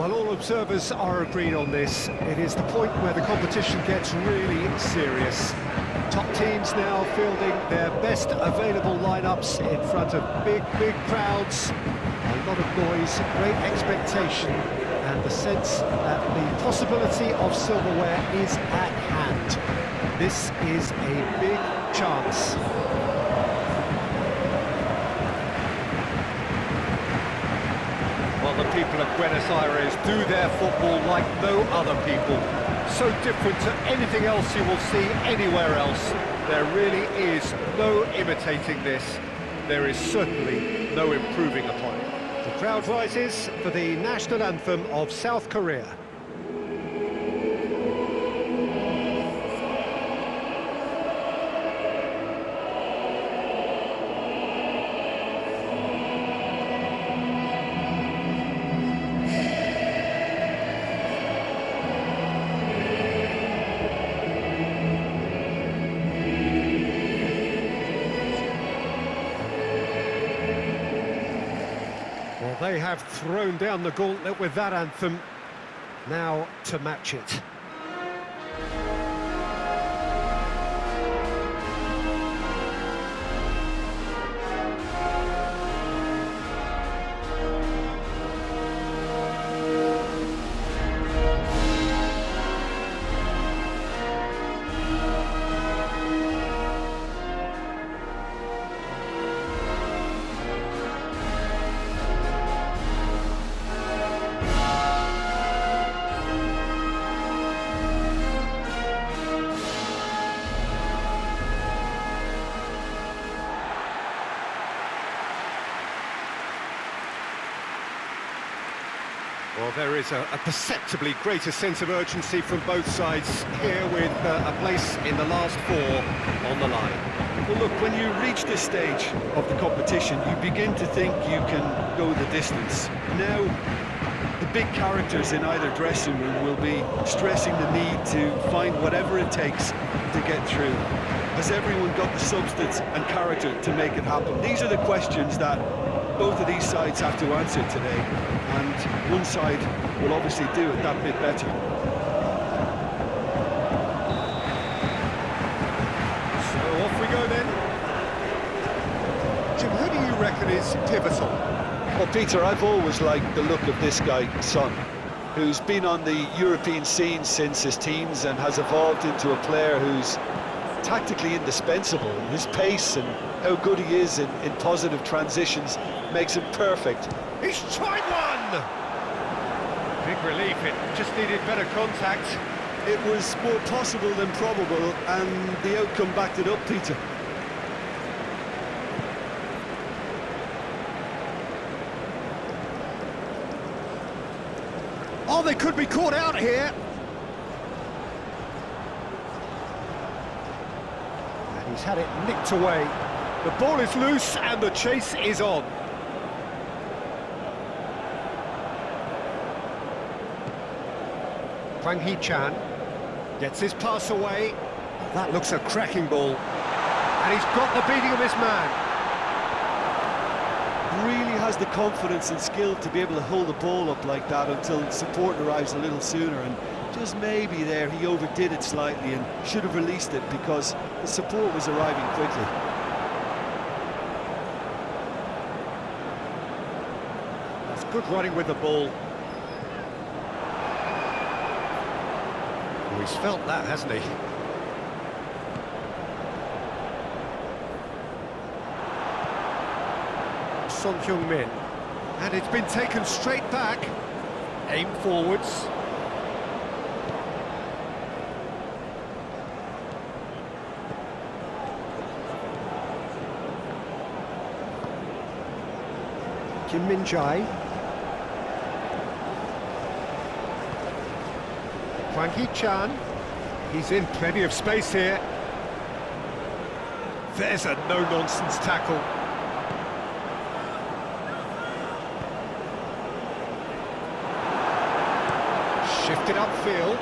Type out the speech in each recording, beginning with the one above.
Well, all observers are agreed on this. It is the point where the competition gets really serious. Top teams now fielding their best available lineups in front of big crowds. A lot of noise, great expectation, and the sense that the possibility of silverware is at hand. This is a big chance. Well, the people of Buenos Aires do their football like no other people. So different to anything else you will see anywhere else. There really is no imitating this. There is certainly no improving upon it. The crowd rises for the national anthem of South Korea. Well, they have thrown down the gauntlet with that anthem. Now to match it. Well, there is a perceptibly greater sense of urgency from both sides here with a place in the last four on the line. Well, look, when you reach this stage of the competition, you begin to think you can go the distance. Now, the big characters in either dressing room will be stressing the need to find whatever it takes to get through. Has everyone got the substance and character to make it happen? These are the questions that both of these sides have to answer today, and one side will obviously do it that bit better. So off we go then. Jim, who do you reckon is pivotal? Well, Peter, I've always liked the look of this guy, Son, who's been on the European scene since his teens and has evolved into a player who's tactically indispensable. His pace and how good he is in positive transitions makes him perfect. He's tried one! Big relief, it just needed better contact. It was more possible than probable, and the outcome backed it up, Peter. Oh, they could be caught out here. And he's had it nicked away. The ball is loose and the chase is on. Hwang Hee-chan gets his pass away. That looks a cracking ball. And he's got the beating of his man. Really has the confidence and skill to be able to hold the ball up like that until support arrives a little sooner, and just maybe there he overdid it slightly and should have released it because the support was arriving quickly. That's good running with the ball. Oh, he's felt that, hasn't he? Son Heung-min, and it's been taken straight back. Aim forwards. Kim Min-jae. Hwang Hee-chan. He's in plenty of space here. There's a no-nonsense tackle. Shifted upfield.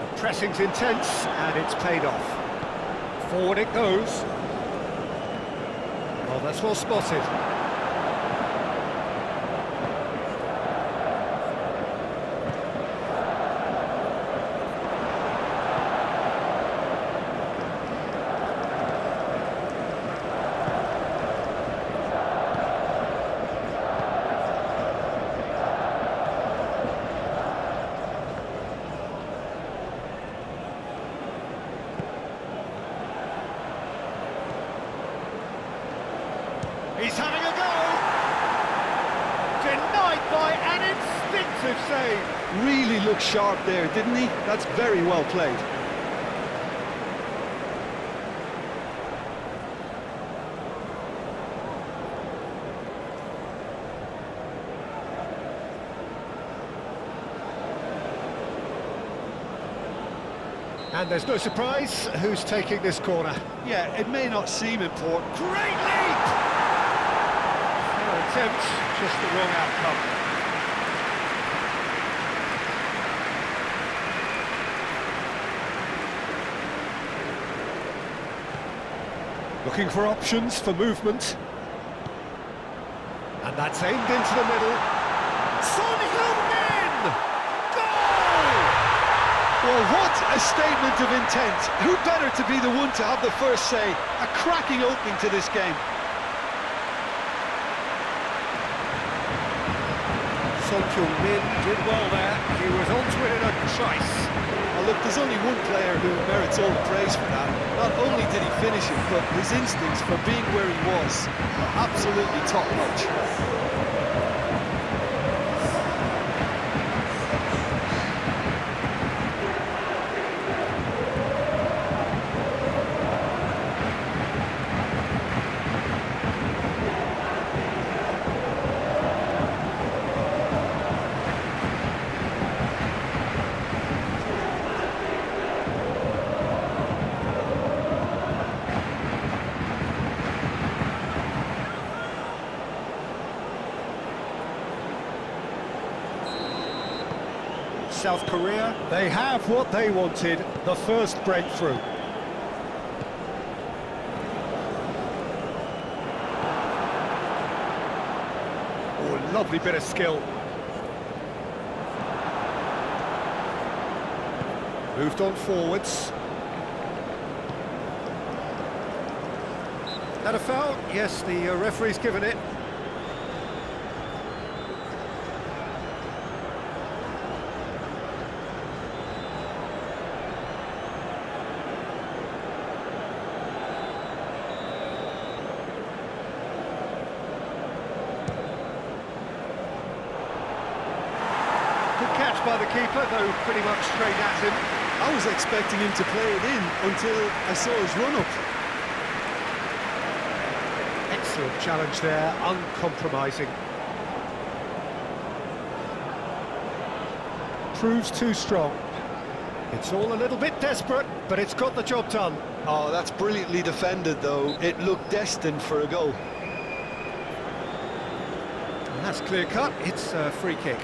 The pressing's intense, and it's paid off. Forward it goes. Well, that's well spotted. impressive save. Really looked sharp there, didn't he? That's very well played. And there's no surprise who's taking this corner. Yeah, it may not seem important. Great leap! No attempt, just the wrong outcome. Looking for options for movement. And that's aimed into the middle. Son Heung-min! Goal! Well, what a statement of intent. Who better to be the one to have the first say? A cracking opening to this game. Son Heung-min did well there. He was onto it in a trice. Well, look, there's only one player who merits all the praise for that. Not only did he finish it, but his instincts for being where he was are absolutely top-notch. South Korea, they have what they wanted, the first breakthrough. Oh, lovely bit of skill. Moved on forwards. Had a foul? Yes, the referee's given it. Catch by the keeper, though pretty much straight at him. I was expecting him to play it in until I saw his run-up. Excellent challenge there, uncompromising. Proves too strong. It's all a little bit desperate, but it's got the job done. Oh, that's brilliantly defended, though. It looked destined for a goal. And that's clear-cut, it's a free kick.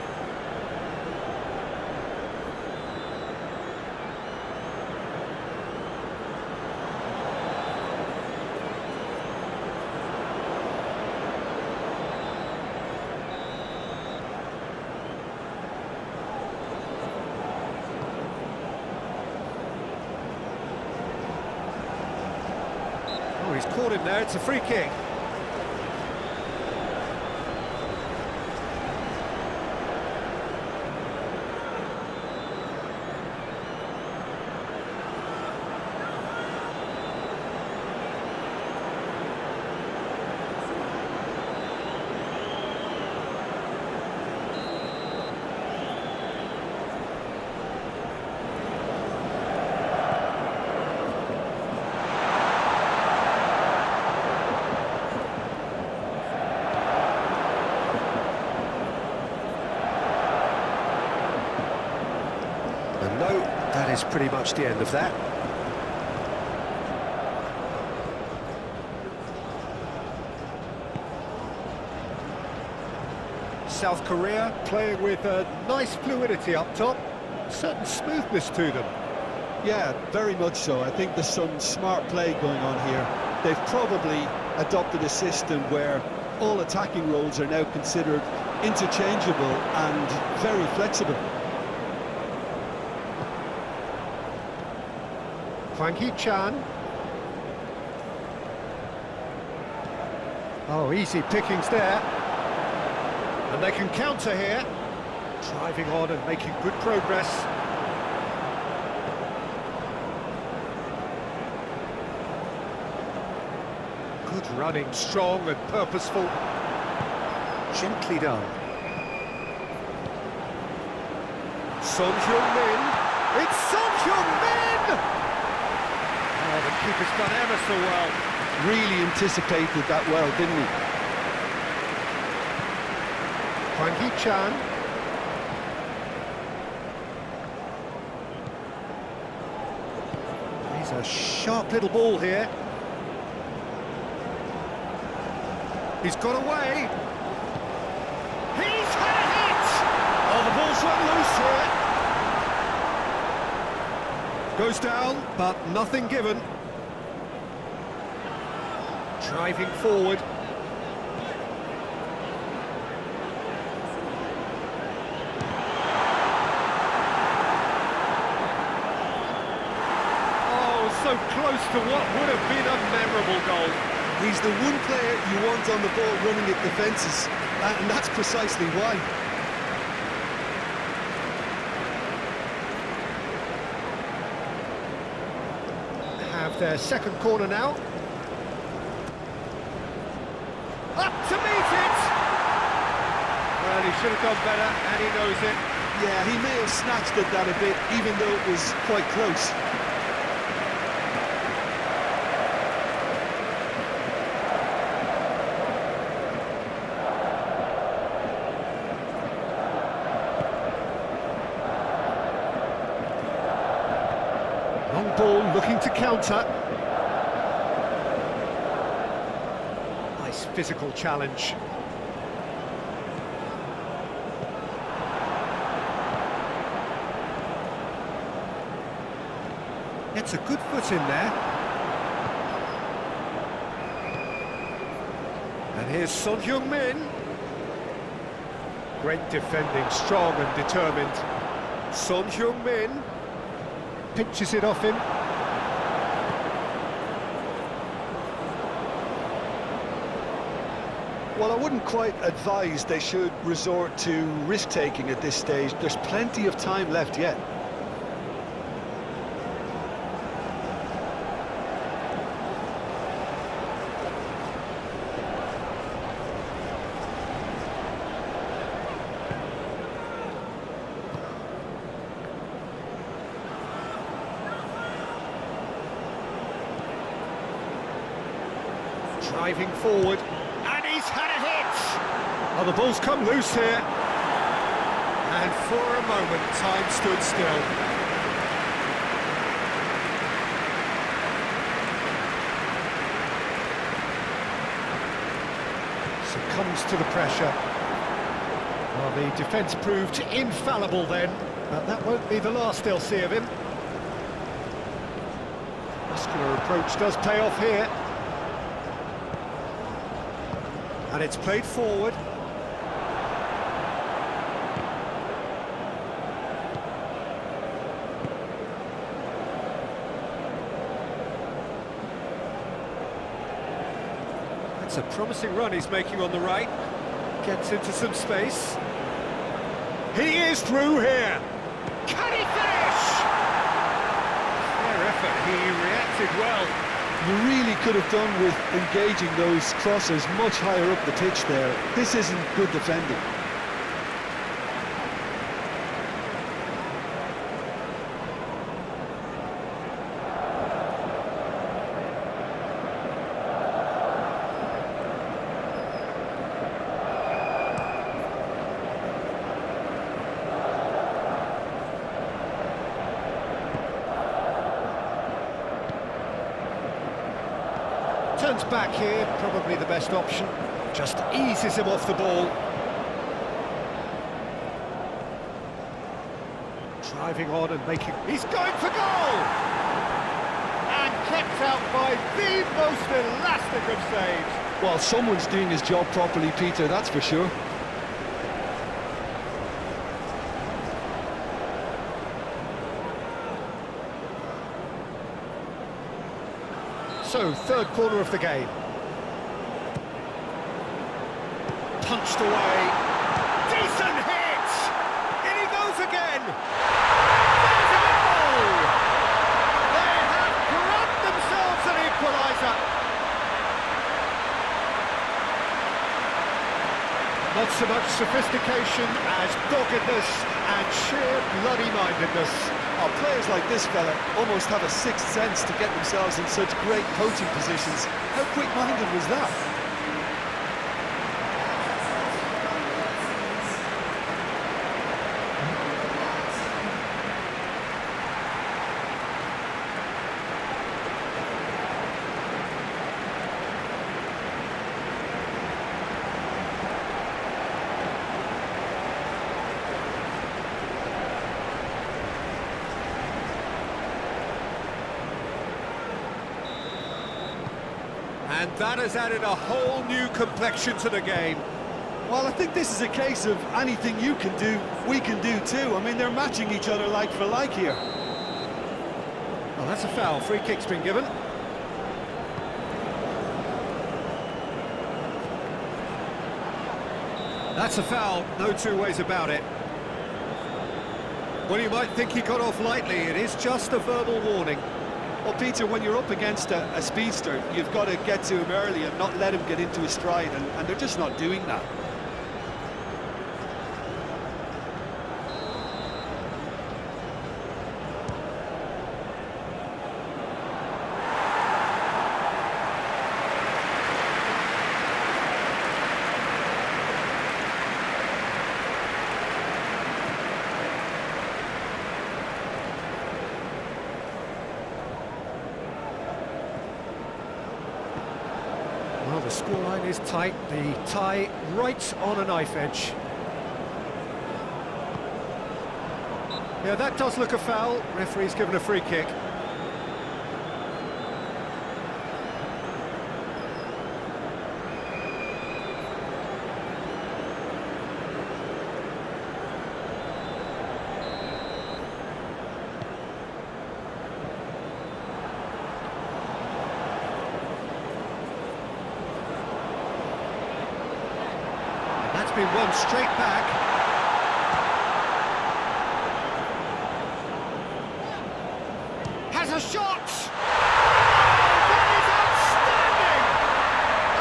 Oh, he's caught him there, it's a free kick. And no, that is pretty much the end of that. South Korea playing with a nice fluidity up top, certain smoothness to them. Yeah, very much so. I think there's some smart play going on here. They've probably adopted a system where all attacking roles are now considered interchangeable and very flexible. Hwang Hee-chan. Oh, easy pickings there. And they can counter here. Driving on and making good progress. Good running, strong and purposeful. Gently done. Son Heung-min. It's Son Heung-min! Oh, the keeper's done ever so well. Really anticipated that well, didn't he? Hwang Hee-chan. He's a sharp little ball here. He's got away. He's had a hit! Oh, the ball's run loose here. Goes down, but nothing given. Driving forward. Oh, so close to what would have been a memorable goal. He's the one player you want on the ball running at defences, and that's precisely why. Have their second corner now. Up to meet it! Well, he should have done better, and he knows it. Yeah, he may have snatched at that a bit, even though it was quite close. Long ball looking to counter. Nice physical challenge. Gets a good foot in there. And here's Son Heung-min. Great defending, strong and determined. Son Heung-min pinches it off him. Well, I wouldn't quite advise they should resort to risk-taking at this stage. There's plenty of time left yet. Driving forward, and he's had a hit! Oh, the ball's come loose here. And for a moment, time stood still. Succumbs to the pressure. Well, the defence proved infallible then, but that won't be the last they'll see of him. Muscular approach does pay off here. And it's played forward. That's a promising run he's making on the right. Gets into some space. He is through here. Can he finish? Fair effort, he reacted well. You really could have done with engaging those crossers much higher up the pitch there. This isn't good defending. Turns back here, probably the best option. Just eases him off the ball. Driving on and making... He's going for goal! And kept out by the most elastic of saves. Well, someone's doing his job properly, Peter, that's for sure. So, third corner of the game. Punched away. Decent hit! In he goes again! There's a goal! They have grabbed themselves an equaliser. Not so much sophistication as doggedness and sheer bloody-mindedness. Oh, players like this fella almost have a sixth sense to get themselves in such great coaching positions. How quick-minded was that? And that has added a whole new complexion to the game. Well, I think this is a case of anything you can do, we can do too. I mean, they're matching each other like for like here. Well, that's a foul. Free kick's been given. That's a foul, no two ways about it. Well, you might think he got off lightly. It is just a verbal warning. Well, Peter, when you're up against a speedster, you've got to get to him early and not let him get into his stride, and they're just not doing that. Well, the scoreline is tight, the tie right on a knife edge. Yeah, that does look a foul. Referee's given a free kick. That's been won straight back. Has a shot! Oh, that is outstanding!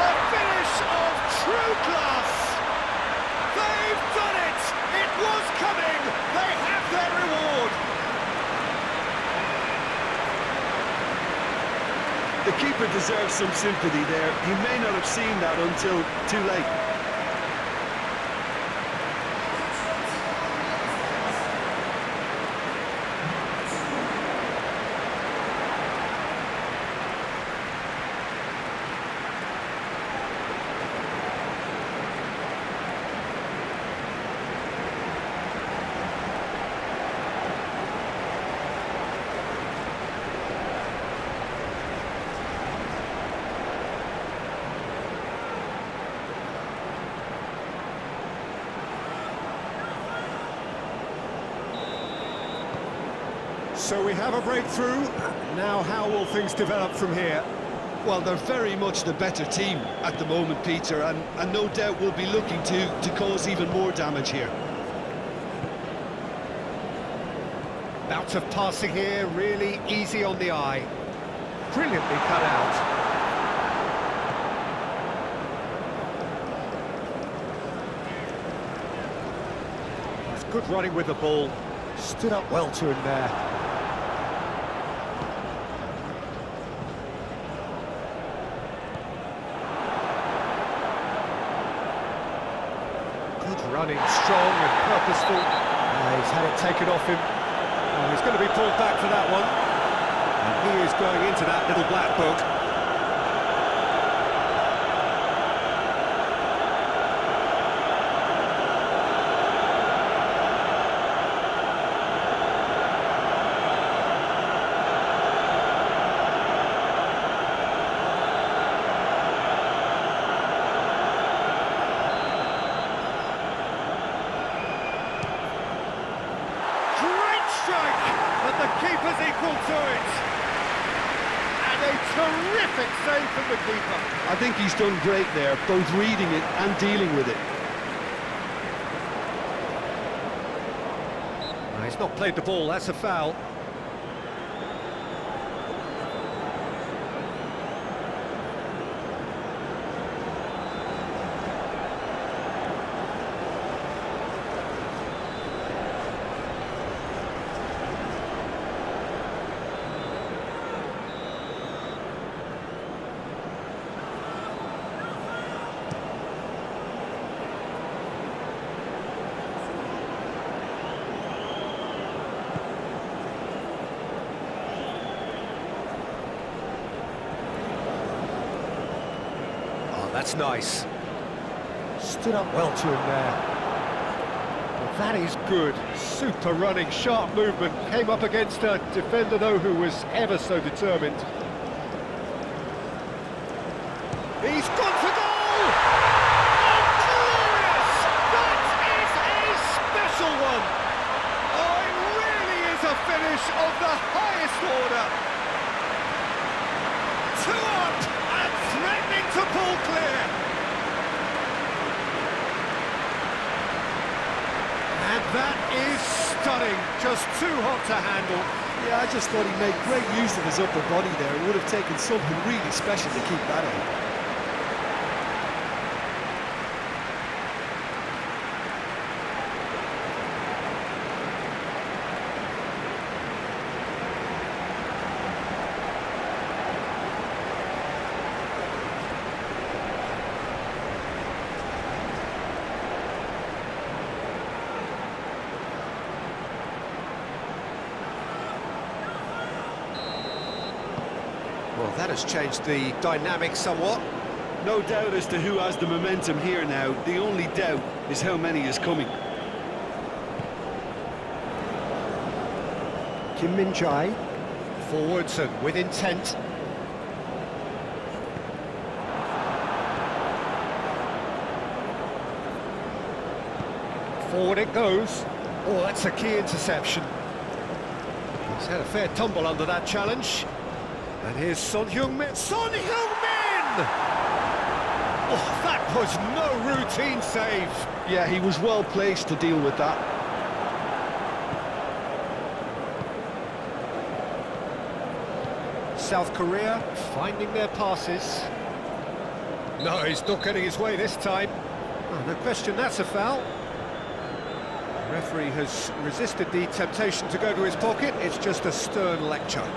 A finish of true class! They've done it! It was coming! They have their reward! The keeper deserves some sympathy there. He may not have seen that until too late. So we have a breakthrough. Now how will things develop from here? Well, they're very much the better team at the moment, Peter, and no doubt will be looking to cause even more damage here. Bout of passing here, really easy on the eye. Brilliantly cut out. It's good running with the ball. Stood up well to him there. Good running, strong and purposeful. He's had it taken off him. Oh, he's going to be pulled back for that one. And he is going into that little black book. But the keeper's equal to it. And a terrific save from the keeper. I think he's done great there, both reading it and dealing with it. No, he's not played the ball, that's a foul. that's nice. Stood up well to him there. Well, that is good. Super running, sharp movement. Came up against a defender, though, who was ever so determined. He's gone for goal! Oh, glorious! That is a special one! Oh, it really is a finish of the highest order. 2 up and threatening to pull clear. And that is stunning, just too hot to handle. Yeah, I just thought he made great use of his upper body there. It would have taken something really special to keep that out. Well, that has changed the dynamic somewhat. No doubt as to who has the momentum here now. The only doubt is how many is coming. Kim Min-jae, forwards and with intent. Forward it goes. Oh, that's a key interception. He's had a fair tumble under that challenge. And here's Son Heung-min. Son Heung-min! Oh, that was no routine save. Yeah, he was well placed to deal with that. South Korea finding their passes. No, he's not getting his way this time. Oh, no question, that's a foul. The referee has resisted the temptation to go to his pocket. It's just a stern lecture.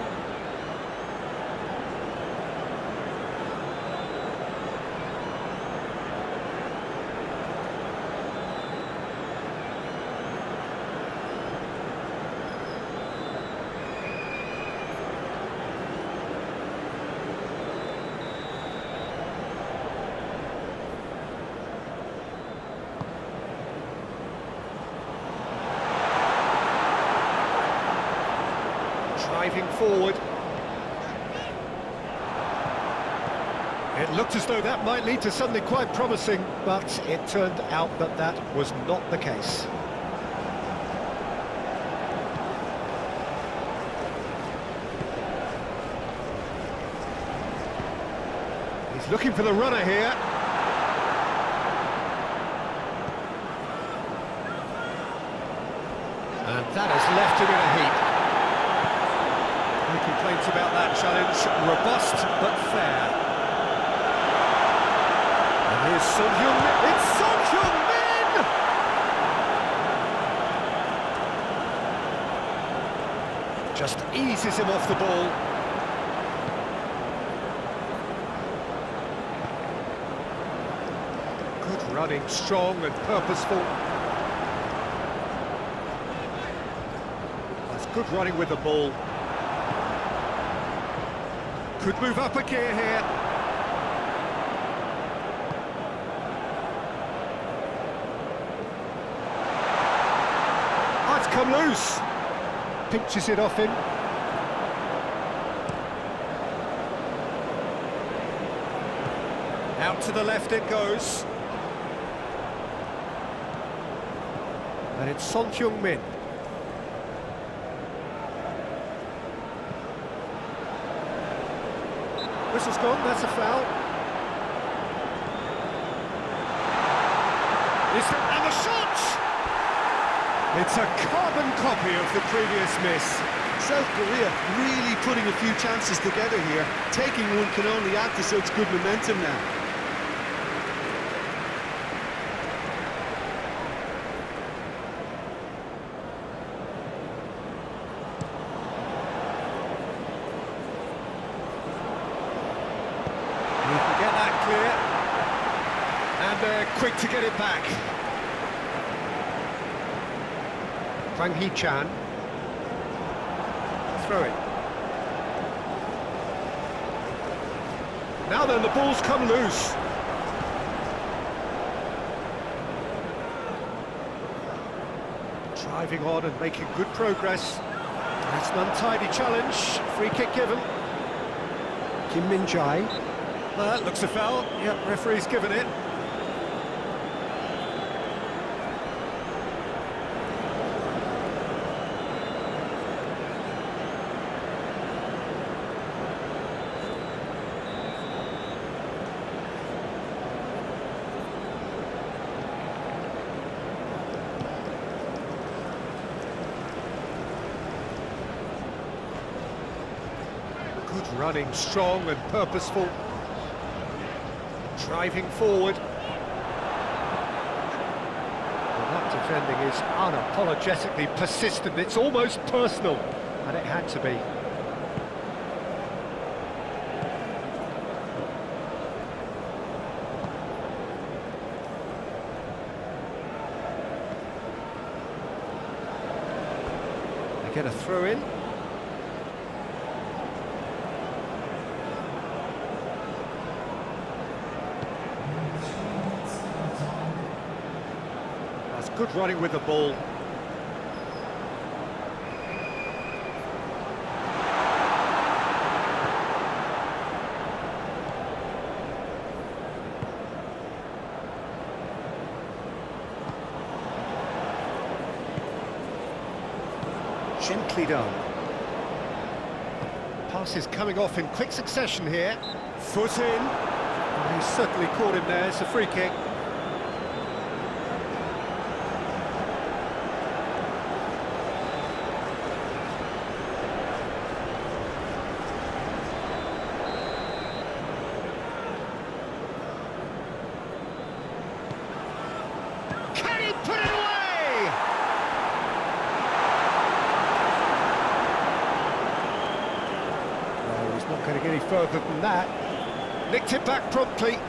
Driving forward. It looked as though that might lead to something quite promising, but it turned out that that was not the case. He's looking for the runner here. And that has left him in a heap. No complaints about that challenge. Robust but fair. And here's Son Heung-min. It's Son Heung-min! Just eases him off the ball. Good running, strong and purposeful. That's good running with the ball. Could move up a gear here. Oh, it's come loose. Pinches it off him. Out to the left it goes. And it's Son Heung-min. Whistle's gone, that's a foul. And the shot! It's a carbon copy of the previous miss. South Korea really putting a few chances together here. Taking one can only add to such good momentum now. Clear, and they're quick to get it back. Hwang Hee-chan, throw it. Now then, the ball's come loose. Driving on and making good progress. That's an untidy challenge. Free kick given. Kim Min-jae. That looks a foul. Yep, referee's given it. Good running, strong and purposeful. Driving forward. Well, that defending is unapologetically persistent. It's almost personal, and it had to be. They get a throw in. Good running with the ball. Gently done. Pass is coming off in quick succession here. Foot in. Oh, he's certainly caught him there. It's a free kick. Not going to get any further than that. Nicked it back promptly.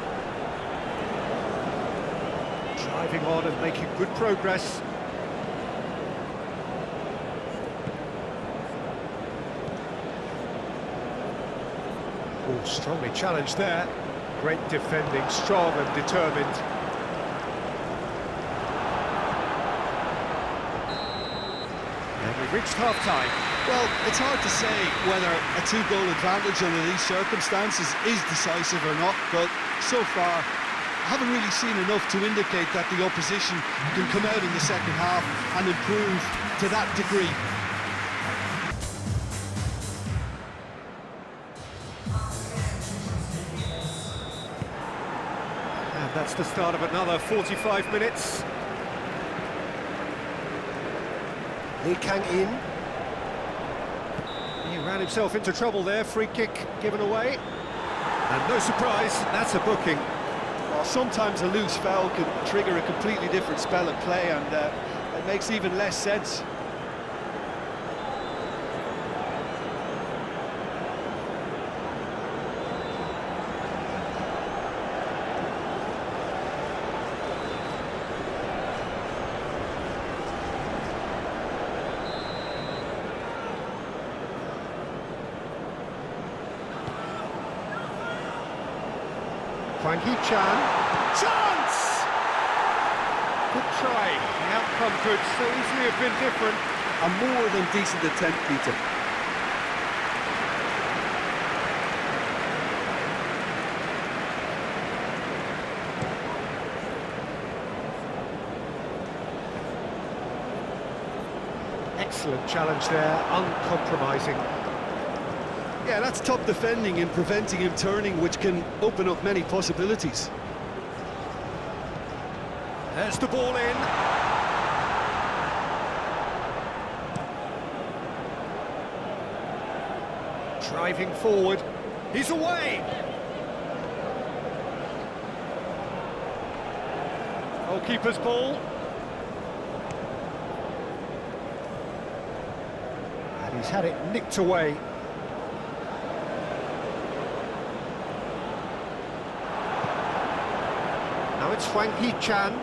Driving on and making good progress. Oh, strongly challenged there. Great defending, strong and determined. And we've reached half-time. Well, it's hard to say whether a two-goal advantage under these circumstances is decisive or not, but so far, I haven't really seen enough to indicate that the opposition can come out in the second half and improve to that degree. And that's the start of another 45 minutes. Lee Kang-in. He ran himself into trouble there, free kick given away. And no surprise, that's a booking. Well, sometimes a loose foul can trigger a completely different spell of play, and it makes even less sense. Hwang Hee-chan. Chance! Good try. The outcome could so easily have been different. A more than decent attempt, Peter. Excellent challenge there, uncompromising. Yeah, that's top defending and preventing him turning, which can open up many possibilities. There's the ball in. Driving forward. He's away. Goalkeeper's ball. And he's had it nicked away. Now it's Hwang Hee-chan.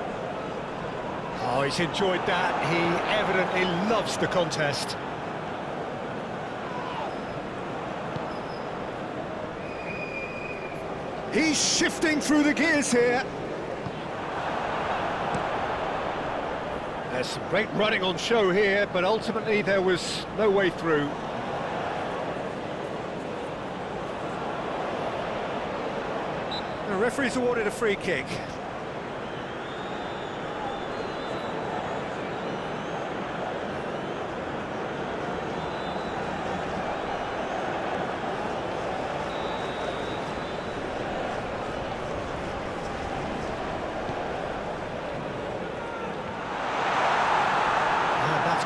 Oh, he's enjoyed that. He evidently loves the contest. He's shifting through the gears here. There's some great running on show here, but ultimately there was no way through. The referee's awarded a free kick.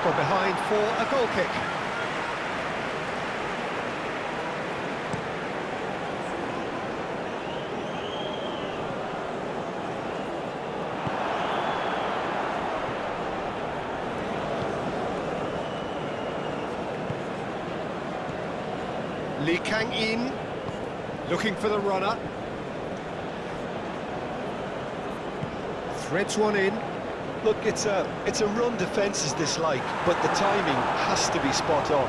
Gone behind for a goal kick. Lee Kang-in looking for the runner. Threads one in. Look, it's a run defence is dislike, but the timing has to be spot on.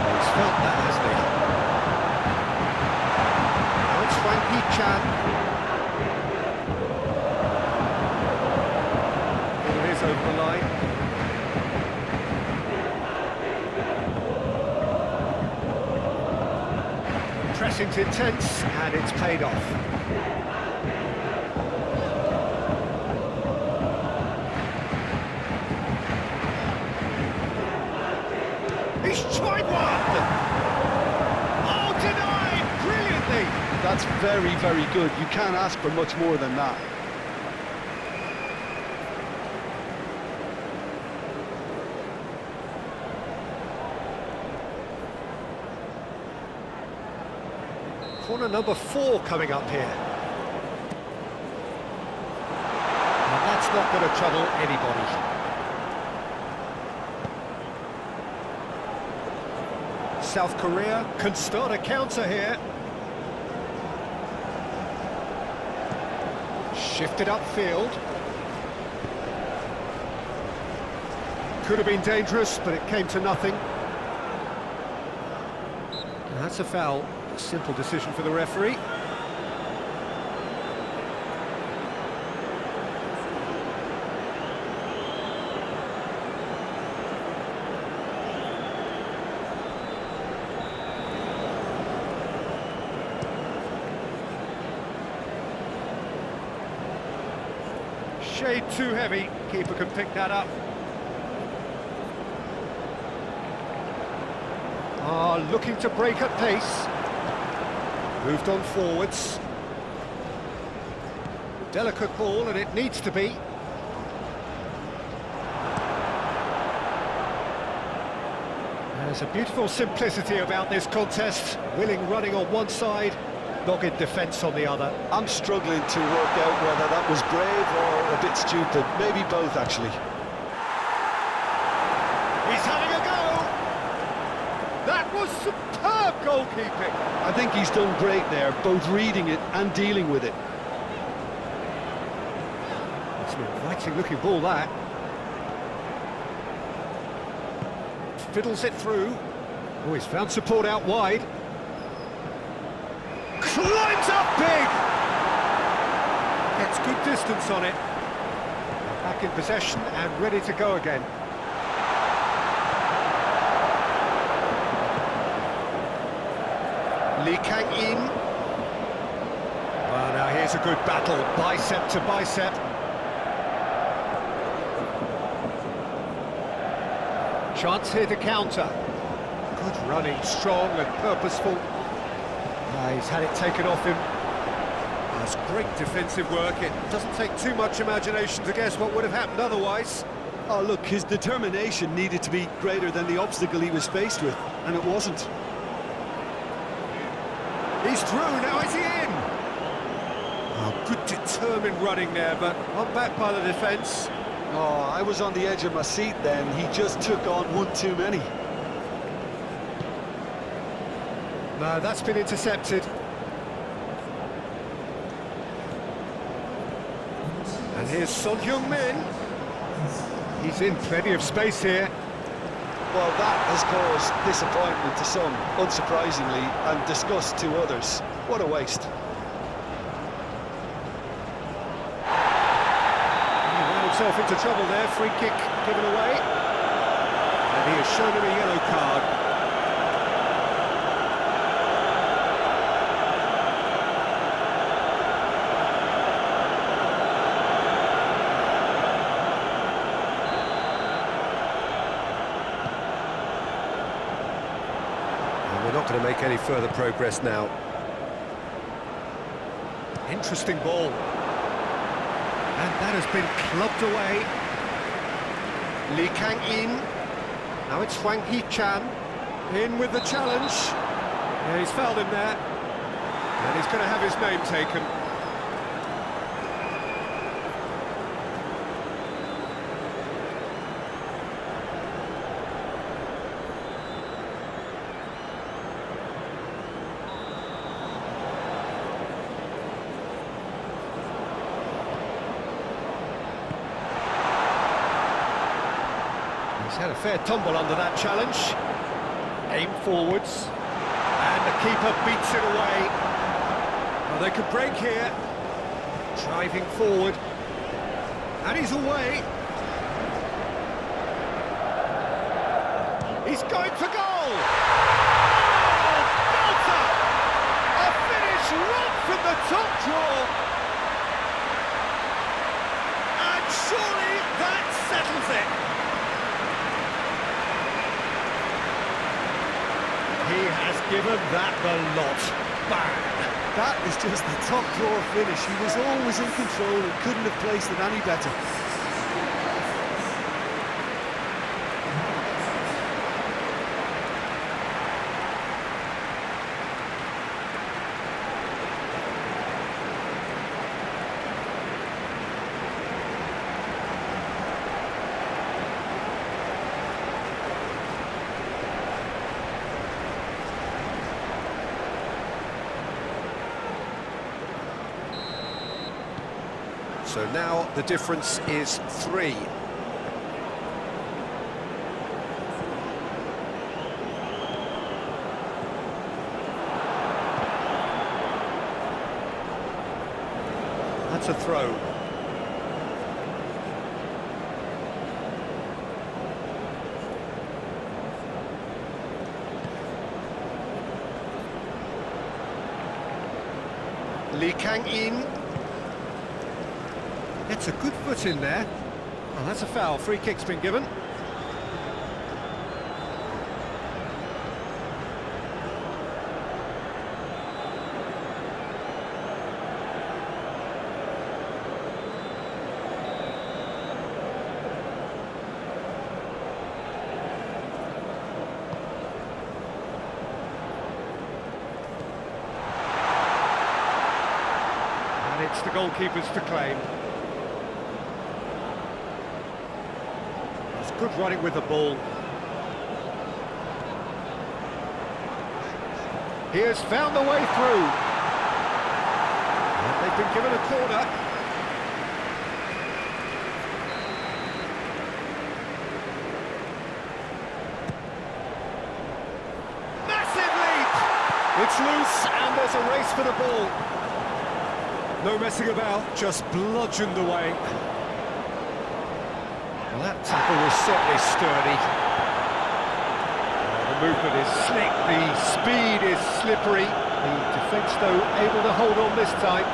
He's felt that, hasn't he? Now it's Frankie Chan. It is over the line. Pressing's intense, and it's paid off. He's tried one! Oh, denied! Brilliantly! That's very, very good. You can't ask for much more than that. Corner number 4 coming up here. And that's not going to trouble anybody. South Korea can start a counter here. Shifted upfield. Could have been dangerous, but it came to nothing. And that's a foul. A simple decision for the referee. Shade too heavy. Keeper can pick that up. Looking to break at pace. Moved on forwards. Delicate ball, and it needs to be. There's a beautiful simplicity about this contest. Willing running on one side, dogged defence on the other. I'm struggling to work out whether that was brave or a bit stupid. Maybe both, actually. He's having a go! That was superb goalkeeping! I think he's done great there, both reading it and dealing with it. It's an inviting-looking ball, that. Fiddles it through. Oh, he's found support out wide. Climbs up big! Gets good distance on it. Back in possession and ready to go again. Lee Kang-in. Well, now here's a good battle, bicep to bicep. Chance here to counter. Good running, strong and purposeful. He's had it taken off him. That's great defensive work. It doesn't take too much imagination to guess what would have happened otherwise. Oh, look, his determination needed to be greater than the obstacle he was faced with, and it wasn't. He's through, now is he in? Oh, good determined running there, but not back by the defence. Oh, I was on the edge of my seat then. He just took on one too many. No, that's been intercepted. And here's Son Heung-min. He's in plenty of space here. Well, that has caused disappointment to some, unsurprisingly, and disgust to others. What a waste. He ran himself into trouble there, free kick given away. And he has shown him a yellow card. We're not going to make any further progress now. Interesting ball. And that has been clubbed away. Lee Kang-in. Now it's Hwang Hee-chan. In with the challenge. Yeah, he's fouled him there. And he's going to have his name taken. He's had a fair tumble under that challenge. Aim forwards. And the keeper beats it away. Well, they could break here. Driving forward. And he's away. He's going for goal! Oh, belter! A finish right from the top draw. And surely that settles it. He has given that the lot. Bang! That is just the top drawer finish. He was always in control and couldn't have placed it any better. So now the difference is 3. That's a throw. Lee Kang-in. Gets a good foot in there. Oh, that's a foul. Free kick's been given. And it's the goalkeeper's to claim. Good running with the ball. He has found the way through. And they've been given a corner. Massive leap! It's loose and there's a race for the ball. No messing about, just bludgeoned away. Well, that tackle was certainly sturdy. The movement is slick, the speed is slippery. The defence, though, able to hold on this time.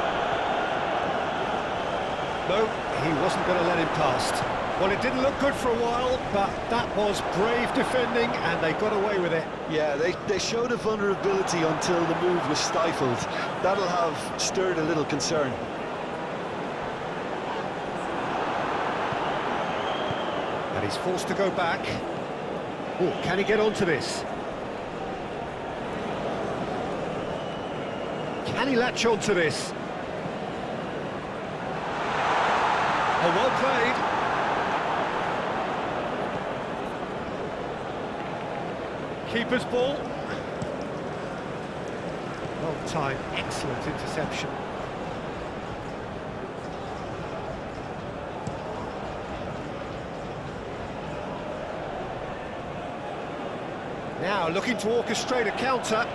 No, he wasn't going to let him past. Well, it didn't look good for a while, but that was brave defending, and they got away with it. Yeah, they showed a vulnerability until the move was stifled. That'll have stirred a little concern. And he's forced to go back. Oh, can he get onto this? Can he latch onto this? Oh, well played. Keeper's ball. Well timed, excellent interception. Now looking to orchestrate a counter.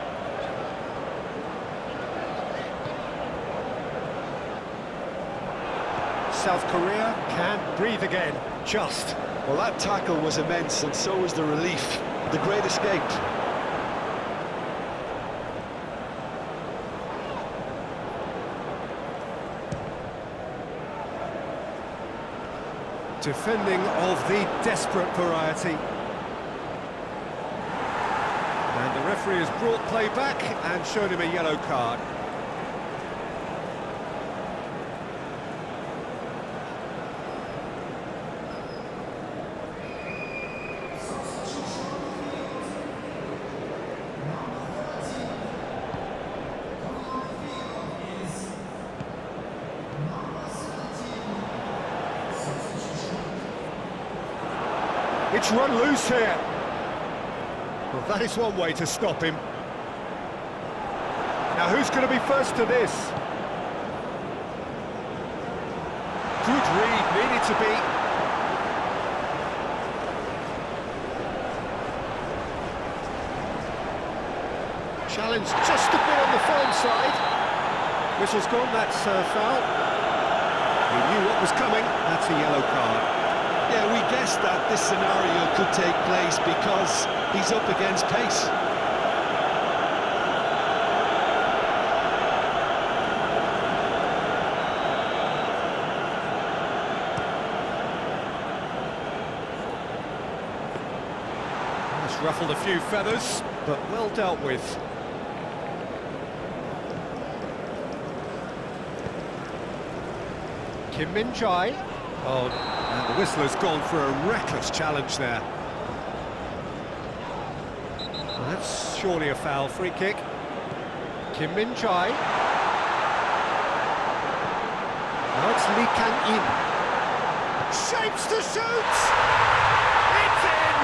South Korea can breathe again, just. Well, that tackle was immense, and so was the relief. The great escape. Defending of the desperate variety. And the referee has brought play back and shown him a yellow card. It's run loose here. Well, that is one way to stop him. Now, who's going to be first to this? Good read, needed to be. Challenge just a bit on the firm side. Whistle's gone, that's a foul. He knew what was coming, that's a yellow card. Yeah, we guessed that this scenario could take place because he's up against pace. It's ruffled a few feathers, but well dealt with. Kim Min-jae. Oh, and the whistler's gone for a reckless challenge there. Well, that's surely a foul. Free kick. Kim Min-jae. Now it's Lee Kang-in. Shapes to shoot! It's in!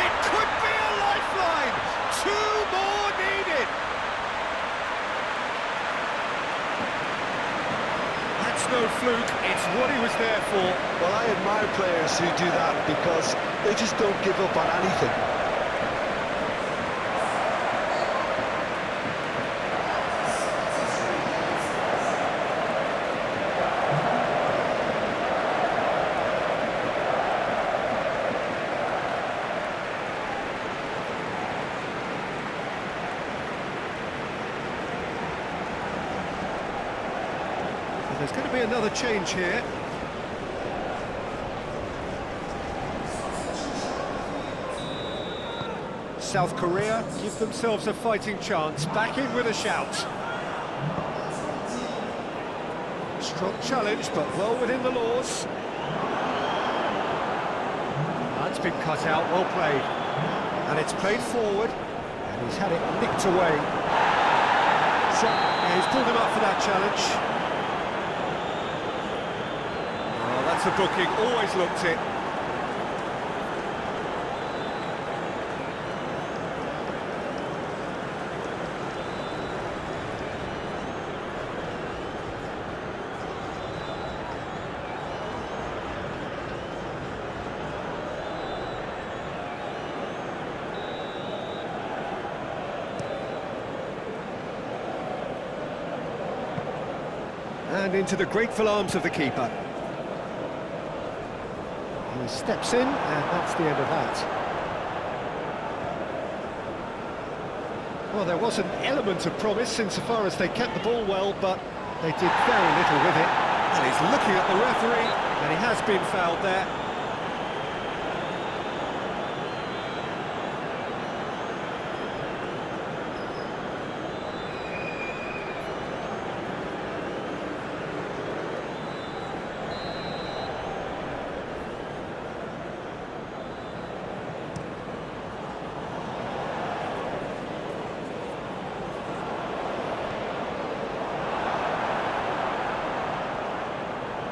It could be a lifeline! 2 more needed! No fluke, it's what he was there for. Well, I admire players who do that because they just don't give up on anything. There's going to be another change here. South Korea give themselves a fighting chance, back in with a shout. Strong challenge, but well within the laws. That's been cut out, well played. And it's played forward, and he's had it nicked away. So, yeah, he's pulled him up for that challenge. That's a booking, always looked it. And into the grateful arms of the keeper. He steps in, and that's the end of that. Well, there was an element of promise insofar as they kept the ball well, but they did very little with it. And he's looking at the referee, and he has been fouled there.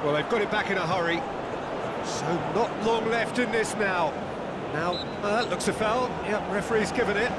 Well, they've got it back in a hurry. So not long left in this now. Now, that looks a foul. Yep, referee's given it.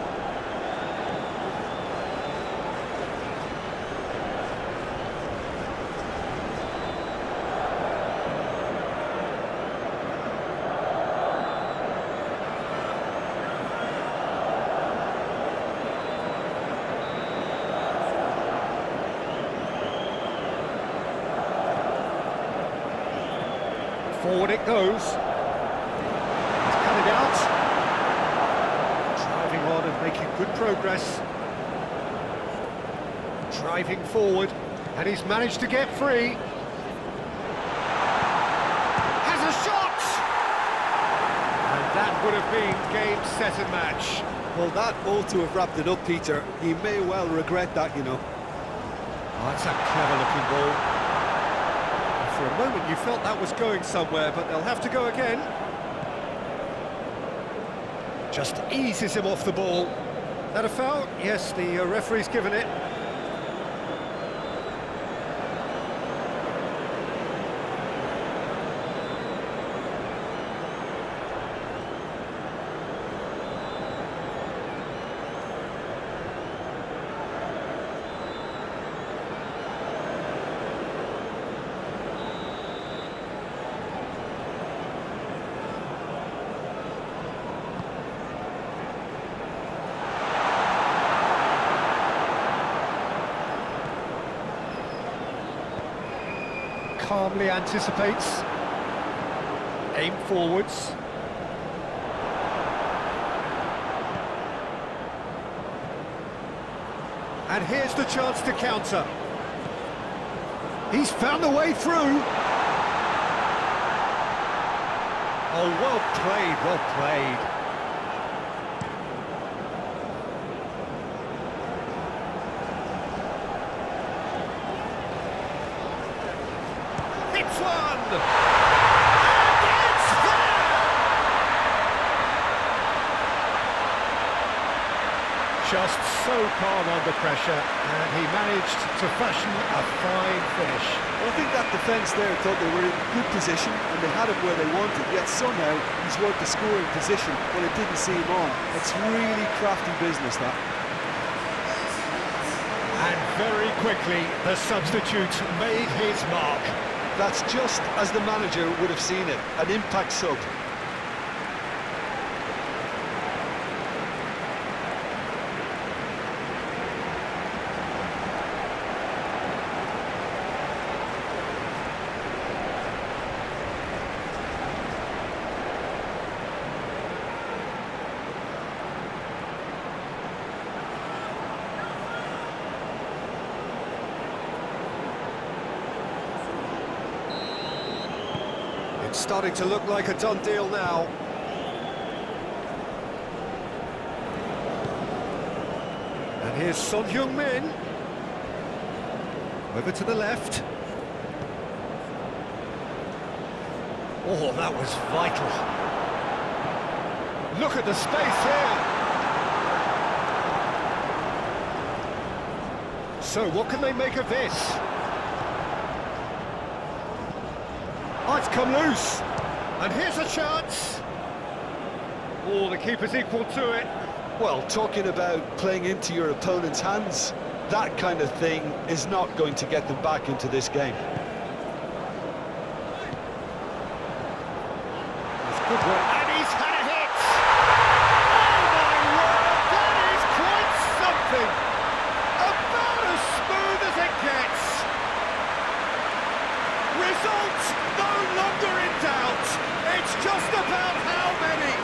Forward it goes. He's cutting out. Driving on and making good progress. Driving forward, and he's managed to get free. Has a shot! And that would have been game, set and match. Well, that ought to have wrapped it up, Peter. He may well regret that, you know. Oh, that's a clever-looking ball. For a moment you felt that was going somewhere, but they'll have to go again. Just eases him off the ball. That a foul? Yes, the referee's given it. Calmly anticipates, aim forwards. And here's the chance to counter. He's found the way through. Oh, well played, well played. It's one! And it's there! Just so calm under pressure, and he managed to fashion a fine finish. Well, I think that defence there thought they were in good position and they had him where they wanted, yet somehow he's worked the scoring position when it didn't see him on. It's really crafty business, that. And very quickly, the substitute made his mark. That's just as the manager would have seen it, an impact sub. Starting to look like a done deal now. And here's Son Heung-min. Over to the left. Oh, that was vital. Look at the space here. So, what can they make of this? Oh, it's come loose, and here's a chance. Oh, the keeper's equal to it. Well, talking about playing into your opponent's hands, that kind of thing is not going to get them back into this game. It's good work, and he's had a hit. Oh my word, that is quite something. About as smooth as it gets. Result no longer in doubt. It's just about how many.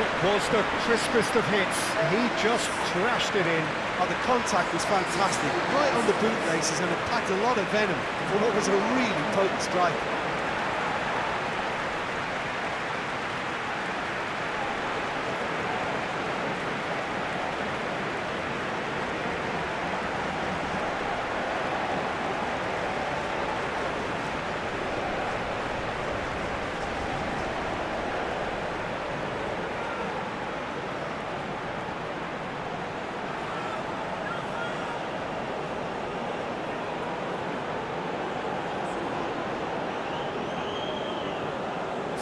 It was the crispest of hits. He just crashed it in. Oh, the contact was fantastic, right on the bootlaces, and it packed a lot of venom for what was a really potent strike.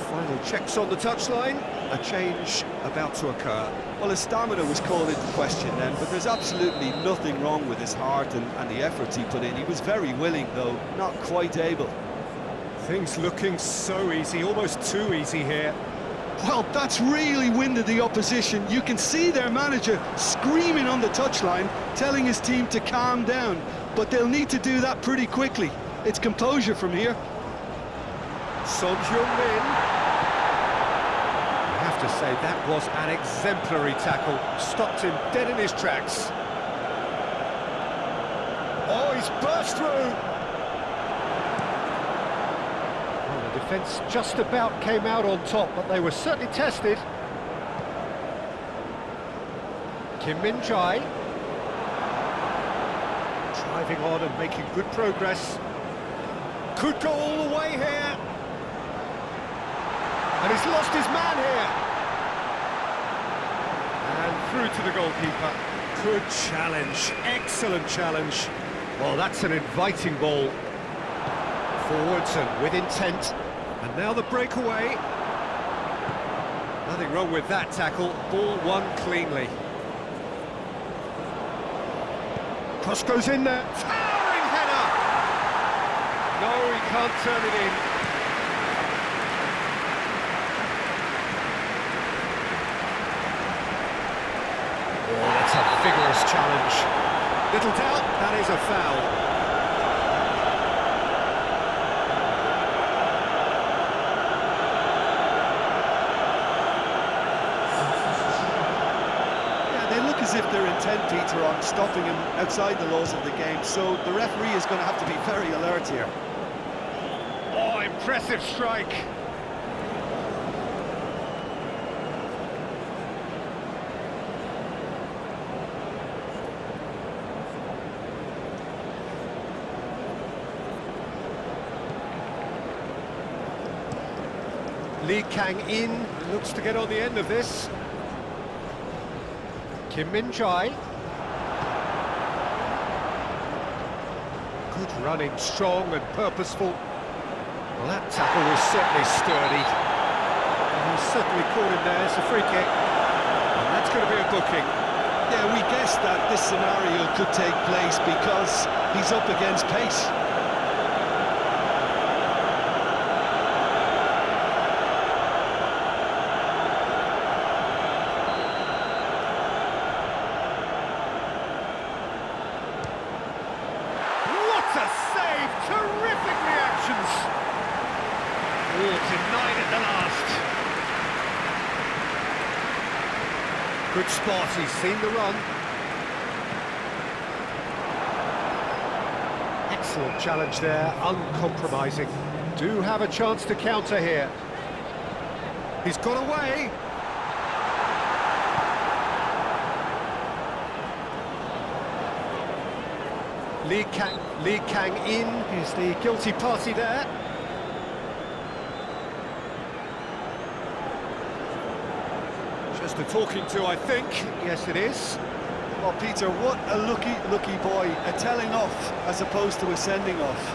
Final checks on the touchline. A change about to occur. Well, his stamina was called into question then, but there's absolutely nothing wrong with his heart and the efforts he put in. He was very willing, though not quite able. Things looking so easy, almost too easy here. Well, that's really winded the opposition. You can see their manager screaming on the touchline, telling his team to calm down. but they'll need to do that pretty quickly. It's composure from here. SonVo. I have to say, that was an exemplary tackle. Stopped him dead in his tracks. Oh, he's burst through! Well, the defence just about came out on top, but they were certainly tested. Kim Min-jae. Driving on and making good progress. Could go all the way here. And he's lost his man here. And through to the goalkeeper. Good challenge, excellent challenge. Well, that's an inviting ball. Forwards and with intent. And now the breakaway. Nothing wrong with that tackle. Ball won cleanly. Cross goes in there. Towering header! No, he can't turn it in. Oh, that's a vigorous challenge. Little doubt, that is a foul. As if they're intent, Peter, on stopping him outside the laws of the game, so the referee is going to have to be very alert here. Oh, impressive strike. Lee Kang-in looks to get on the end of this. Kim Min-jae. Good running, strong and purposeful. Well, that tackle was certainly sturdy. And he certainly caught him there. It's a free kick. And that's going to be a booking. Yeah, we guessed that this scenario could take place because he's up against pace. Terrific reactions! Oh, denied at the last. Good spot, he's seen the run. Excellent challenge there, uncompromising. Do have a chance to counter here. He's got away. Lee Kang-in is the guilty party there. Just a talking to, I think. Yes, it is. Well, Peter, what a lucky boy. A telling off as opposed to a sending off.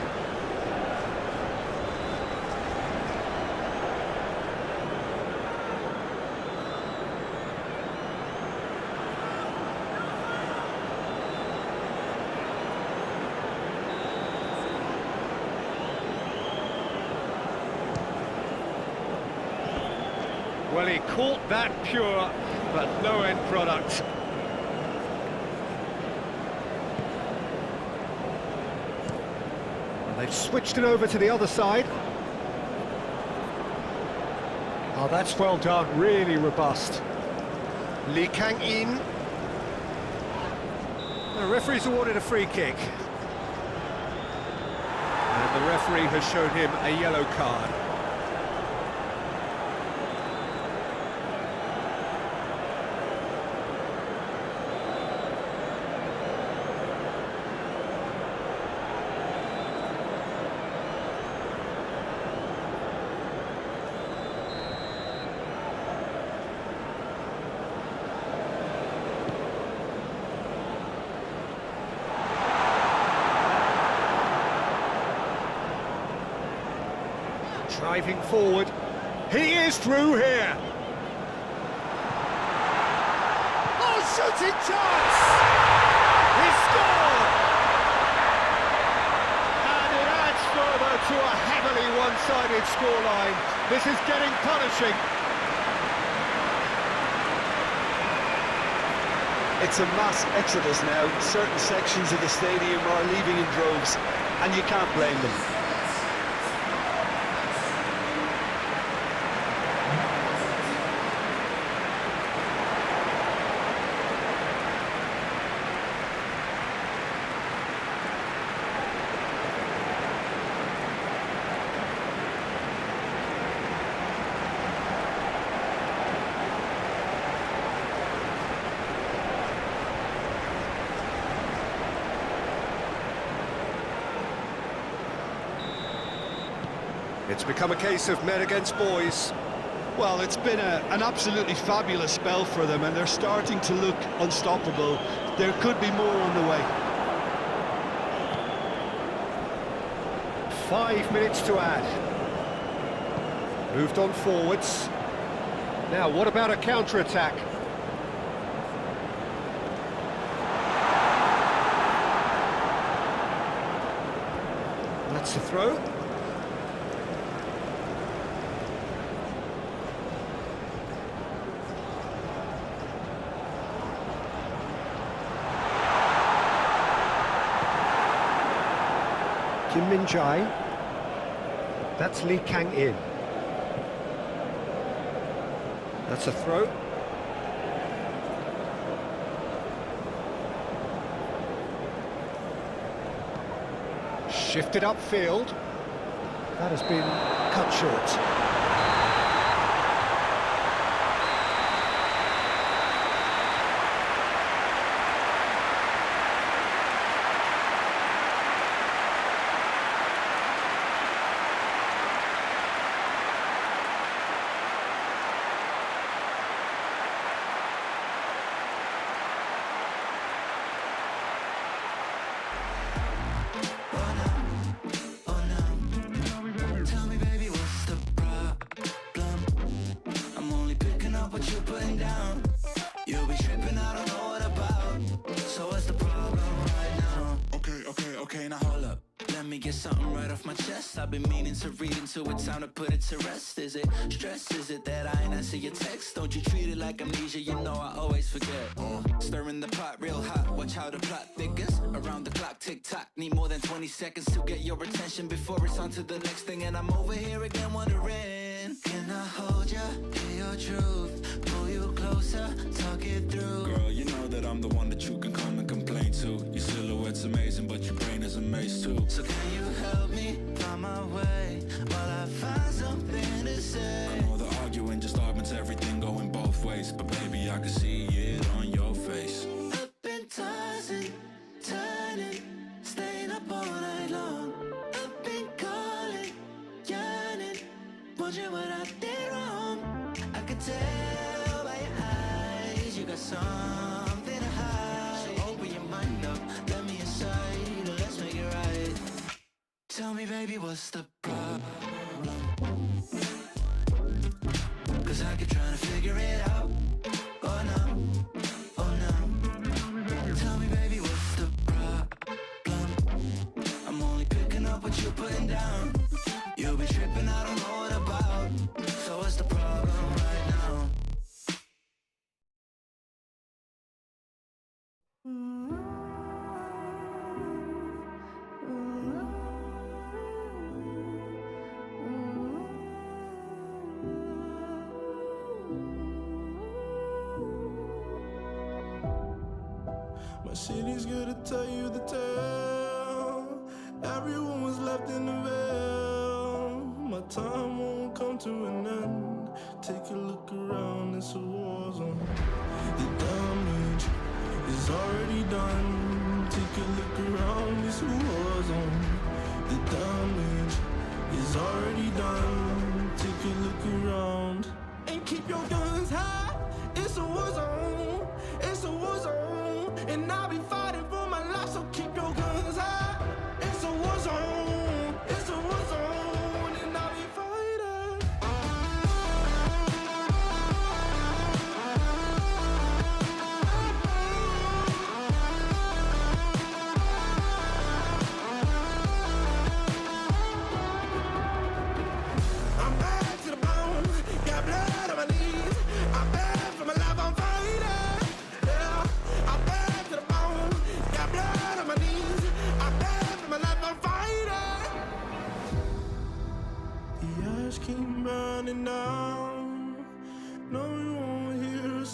Well, he caught that pure, but no end product. And they've switched it over to the other side. Oh, that's well done, really robust. Lee Kang-in. The referee's awarded a free kick. And the referee has shown him a yellow card. Driving forward, he is through here. Oh, shooting chance! He scored! And it adds further to a heavily one-sided scoreline. This is getting punishing. It's a mass exodus now. Certain sections of the stadium are leaving in droves, and you can't blame them. It's become a case of men against boys. Well, it's been an absolutely fabulous spell for them, and they're starting to look unstoppable. There could be more on the way. 5 minutes to add. Moved on forwards. Now, what about a counter-attack? That's the throw. Kim Min-jae. That's Lee Kang-in. That's a throw. Shifted upfield. That has been cut short. Something right off my chest. I've been meaning to read into it, time to put it to rest. Is it stress? Is it that I ain't answer your text? Don't you treat it like amnesia, you know I always forget. Stirring the pot real hot, watch how the plot thickens. Around the clock, tick-tock, need more than 20 seconds to get your attention before it's on to the next thing. And I'm over here again wondering, can I hold ya, hear your truth, pull you closer, talk it through? Girl, you know that I'm the one that you can come and complain to. Your silhouette's amazing, but your brain is a maze too. So can you help me find my way while I find something to say? I know the arguing just augments everything going both ways, but baby, I can see it on your face. I've been tossing, turning, staying up all night long. I've been calling, yearning, wondering what I did wrong. I could tell by your eyes you got something to hide. So open your mind up, let me inside, let's make it right. Tell me, baby, what's the problem? 'Cause I keep trying to figure it out. Oh no, oh no. Tell me, baby, what's the problem? I'm only picking up what you're putting down. You'll be tripping, I don't know what about. So what's the problem right now? My city's gonna tell you the tale. Everyone was left in the veil. My time won't come to an end. Take a look around, it's a war zone. The damage is already done. Take a look around, it's a war zone. The damage is already done. Take a look around. And keep your guns high, it's a war zone. It's a war zone. And I'll be fighting for my life, so keep your guns high. It's a war zone. It's a war zone. And I'll be fighting. I'm back to the bone. Got blood on my knees. I'm back for my life, I'm fighting. Yeah, I'm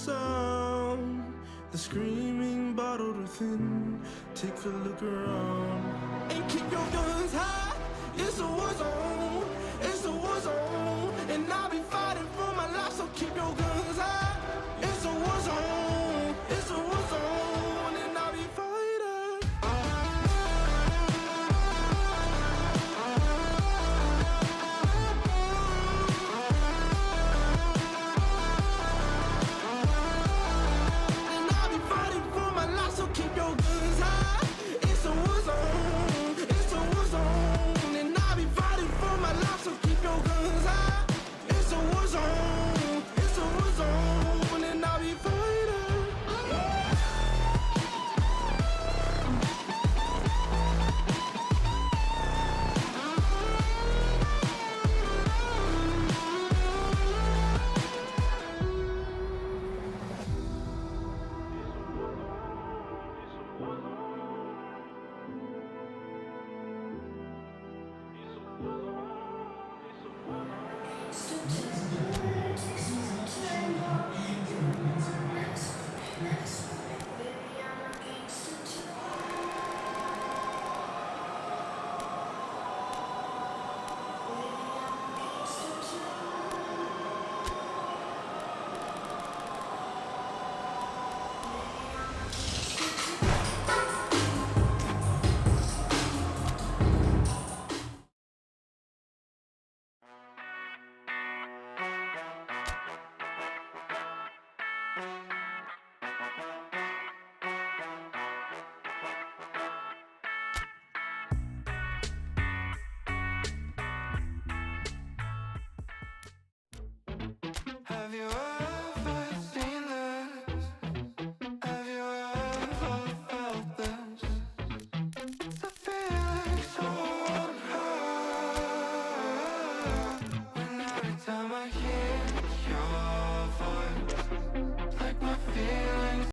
sound. The screaming bottled within. Take a look around and keep your guns high. It's a war zone. It's a war zone, and I'll be fighting for my life. So keep your guns high. It's a war zone. It's a war zone, and I'll be fighting.